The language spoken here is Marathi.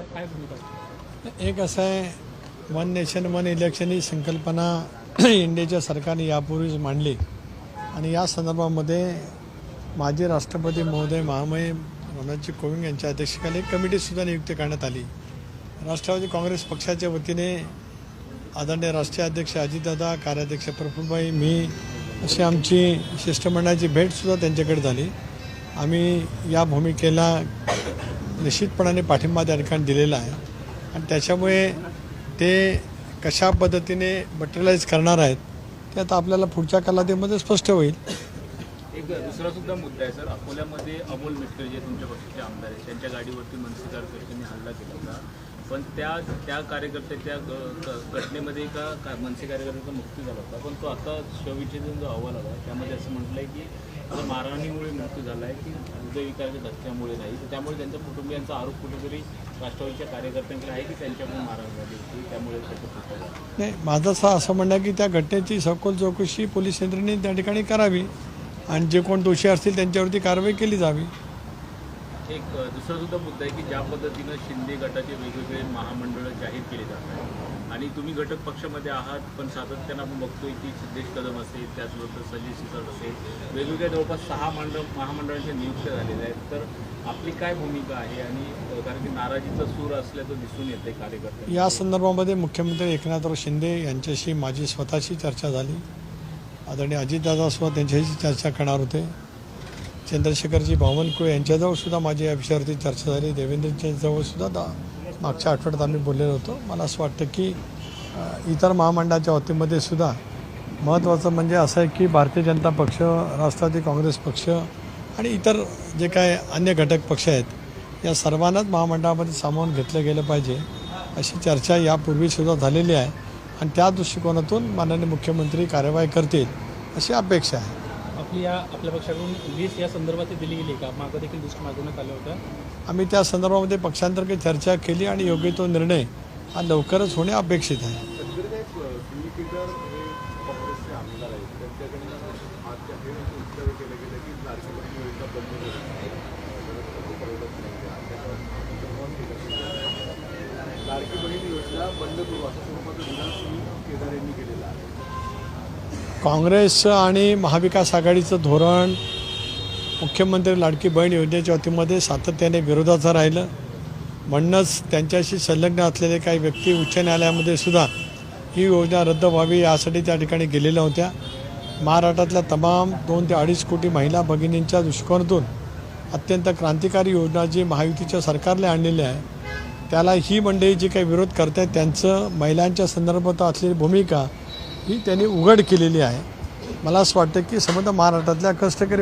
काय भूमिका? एक असं आहे, वन नेशन वन इलेक्शन ही संकल्पना इंडियाच्या सरकारने यापूर्वीच मांडली आणि या संदर्भामध्ये माजी राष्ट्रपती महोदय महामहिम रामनाथजी कोविंद यांच्या अध्यक्षतेखाली एक कमिटीसुद्धा नियुक्त करण्यात आली. राष्ट्रवादी काँग्रेस पक्षाच्या वतीने आदरणीय राष्ट्रीय अध्यक्ष अजितदादा, कार्याध्यक्ष प्रफुल्लभाई, मी अशी आमची शिष्टमंडळाची भेटसुद्धा त्यांच्याकडे झाली. आम्ही या भूमिकेला निश्चितपणाने पाठिंबा त्या ठिकाणी दिलेला आहे आणि त्याच्यामुळे ते कशा पद्धतीने मटेरियलाइज करणार आहेत ते आता आपल्याला पुढच्या कालावधीमध्ये स्पष्ट होईल. एक दुसरा सुद्धा मुद्दा आहे सर, अकोल्यामध्ये अमोल मिटकर जे तुमच्या पक्षाचे आमदार आहेत त्यांच्या गाडीवरती मनसे कार्यकर्त्यांनी हल्ला केला होता, पण त्या कार्यकर्त्याच्या घटनेमध्ये का मनसे कार्यकर्त्याचा मृत्यू झाला होता, पण तो आता शवविच्छेदन जो अहवाल आला त्यामध्ये असं म्हटलं आहे की मारहाणीमुळे मृत्यू झाला आहे की हृदयविकाराच्या धक्क्यामुळे नाही. तर त्यामुळे त्यांच्या कुटुंबियांचा आरोप कुठेतरी राष्ट्रवादीच्या कार्यकर्त्यांकडे आहे की त्यांच्याकडून मारहाण झाली होती त्यामुळे नाही. माझं असं म्हणणं आहे की त्या घटनेची सखोल चौकशी पोलीस यंत्रणेने त्या ठिकाणी करावी आणि जे कोण दोषी असतील त्यांच्यावरती कारवाई केली जावी. एक दुसरा सुद्धा मुद्दा आहे की ज्या पद्धतीनं शिंदे गटाचे वेगवेगळे महामंडळ जाहीर केले जात आहेत आणि तुम्ही घटक पक्षामध्ये आहात, पण सातत्यानं आपण बघतोय की सिद्धेश कदम असेल, त्याचबरोबर संजय सिसोट असेल, वेगवेगळ्या जवळपास 6 महामंडळांच्या नियुक्त्या झालेल्या आहेत. तर आपली काय भूमिका आहे? आणि कारण की नाराजीचा सूर असल्याचं दिसून येते कार्यकर्ते. या संदर्भामध्ये मुख्यमंत्री एकनाथराव शिंदे यांच्याशी माझी स्वतःची चर्चा झाली. आदरणीय अजितदादासुद्धा त्यांच्याशी चर्चा करणार होते. चंद्रशेखरजी बावनकुळे यांच्याजवळसुद्धा माझी या विषयावरती चर्चा झाली. देवेंद्रजींजवळसुद्धा मागच्या आठवड्यात आम्ही बोललेलो होतो. मला असं वाटतं की इतर महामंडळाच्या वतीमध्ये सुद्धा महत्त्वाचं म्हणजे असं आहे की भारतीय जनता पक्ष, राष्ट्रवादी काँग्रेस पक्ष आणि इतर जे काय अन्य घटक पक्ष आहेत या सर्वांनाच महामंडळामध्ये सामावून घेतलं गेलं पाहिजे अशी चर्चा यापूर्वीसुद्धा झालेली आहे आणि त्या दृष्टिकोनातून माननीय मुख्यमंत्री कार्यवाही करतील अशी अपेक्षा आहे. आपल्या पक्षाकडून लिस्ट या संदर्भात दिली गेली का? मागं देखील लिस्ट मागवण्यात आलं होतं. आम्ही त्या संदर्भामध्ये पक्षांतर्गत चर्चा केली आणि योग्य तो निर्णय हा लवकरच होणे अपेक्षित आहे. काँग्रेस आणि महाविकास आघाडीचं धोरण मुख्यमंत्री लाडकी बहीण योजनेच्या वतीमध्ये सातत्याने विरोधाचं राहिलं. म्हणूनच त्यांच्याशी संलग्न असलेले काही व्यक्ती उच्च न्यायालयामध्ये सुद्धा ही योजना रद्द व्हावी यासाठी त्या ठिकाणी गेलेल्या होत्या. महाराष्ट्रातल्या तमाम 2 ते 2.5 कोटी महिला भगिनींच्या दृष्टिकोनातून अत्यंत क्रांतिकारी योजना जी महायुतीच्या सरकारने आणलेली आहे त्याला ही मंडळी जी काही विरोध करत आहेत त्यांचं महिलांच्या संदर्भात असलेली भूमिका ही त्यांनी उघड केलेली आहे. मला असं वाटतं की समजा महाराष्ट्रातल्या कष्टकरी